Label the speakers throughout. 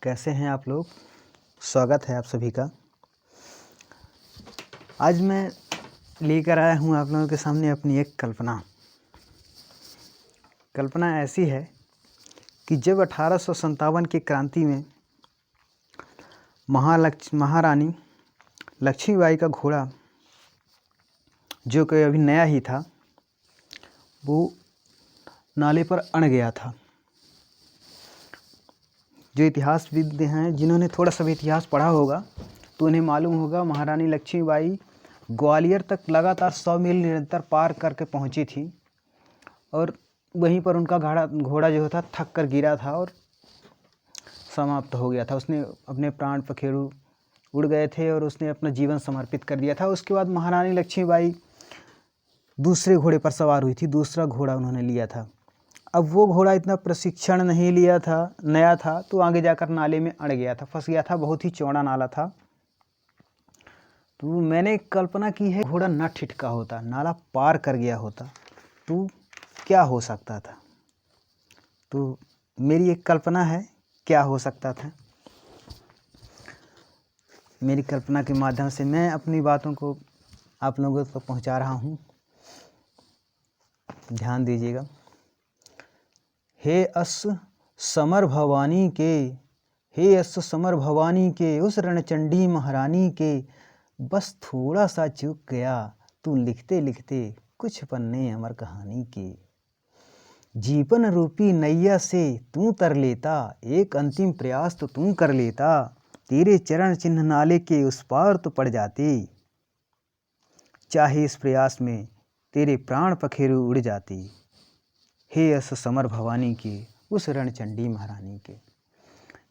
Speaker 1: कैसे हैं आप लोग। स्वागत है आप सभी का। आज मैं लेकर आया हूँ आप लोगों के सामने अपनी एक कल्पना ऐसी है कि जब 1857 की क्रांति में महारानी लक्ष्मीबाई का घोड़ा, जो कि अभी नया ही था, वो नाले पर अड़ गया था। जो इतिहासविद हैं, जिन्होंने थोड़ा सा भी इतिहास पढ़ा होगा तो उन्हें मालूम होगा, महारानी लक्ष्मीबाई ग्वालियर तक लगातार 100 मील निरंतर पार करके पहुंची थी और वहीं पर उनका घोड़ा जो था थक कर गिरा था और समाप्त हो गया था। उसने अपने प्राण पखेरु उड़ गए थे और उसने अपना जीवन समर्पित कर दिया था। उसके बाद महारानी लक्ष्मीबाई दूसरे घोड़े पर सवार हुई थी, दूसरा घोड़ा उन्होंने लिया था। अब वो घोड़ा इतना प्रशिक्षण नहीं लिया था, नया था, तो आगे जाकर नाले में अड़ गया था, फंस गया था। बहुत ही चौड़ा नाला था। तो मैंने कल्पना की है, घोड़ा ना ठिठका होता, नाला पार कर गया होता तो क्या हो सकता था। तो मेरी एक कल्पना है, क्या हो सकता था। मेरी कल्पना के माध्यम से मैं अपनी बातों को आप लोगों तक पहुंचा रहा हूं। ध्यान दीजिएगा। हे अस समर भवानी के उस रणचंडी महारानी के, बस थोड़ा सा चूक गया तू लिखते लिखते कुछ पन्ने अमर कहानी के। जीवन रूपी नैया से तू तर लेता, एक अंतिम प्रयास तो तू कर लेता, तेरे चरण चिन्ह नाले के उस पार तो पड़ जाते, चाहे इस प्रयास में तेरे प्राण पखेरु उड़ जाते। हे अस समर भवानी के उस रणचंडी महारानी के।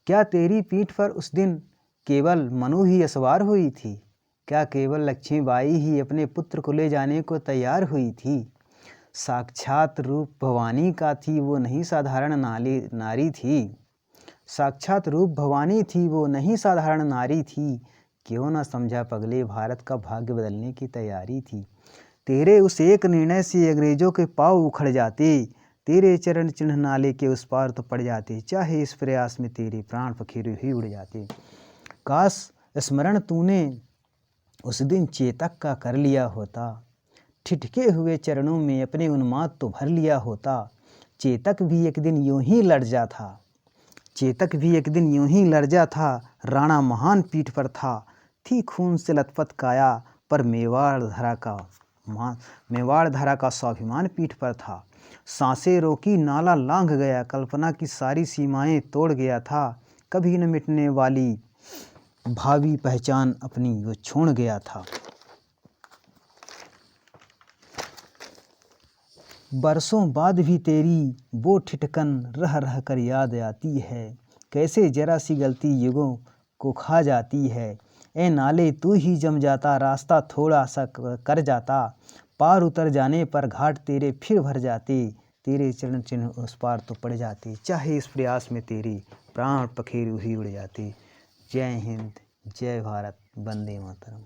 Speaker 1: क्या तेरी पीठ पर उस दिन केवल मनु ही सवार हुई थी? क्या केवल लक्ष्मीबाई ही अपने पुत्र को ले जाने को तैयार हुई थी? साक्षात रूप भवानी का थी वो, नहीं साधारण नारी थी। साक्षात रूप भवानी थी वो, नहीं साधारण नारी थी। क्यों न समझा पगले, भारत का भाग्य बदलने की तैयारी थी। तेरे उस एक निर्णय से अंग्रेजों के पाँव उखड़ जाते, तेरे चरण चिन्ह नाले के उस पार तो पड़ जाते, चाहे इस प्रयास में तेरे प्राण पखेरु ही उड़ जाते। काश स्मरण तूने उस दिन चेतक का कर लिया होता, ठिठके हुए चरणों में अपने उन्माद तो भर लिया होता। चेतक भी एक दिन यूं ही लड़ जा था, राणा महान पीठ पर था, थी खून से लथपथ काया, पर मेवाड़ धरा का स्वाभिमान पीठ पर था। सांसें रोकी नाला लांघ गया, कल्पना की सारी सीमाएं तोड़ गया था, कभी न मिटने वाली भावी पहचान अपनी वो छोड़ गया था। बरसों बाद भी तेरी वो ठिठकन रह रह कर याद आती है, कैसे जरा सी गलती युगों को खा जाती है। ए नाले तू ही जम जाता, रास्ता थोड़ा सा कर जाता, पार उतर जाने पर घाट तेरे फिर भर जाते, तेरे चरण चिन्ह उस पार तो पड़ जाते, चाहे इस प्रयास में तेरे प्राण पखेरु ही उड़ जाते। जय हिंद, जय भारत, वंदे मातरम।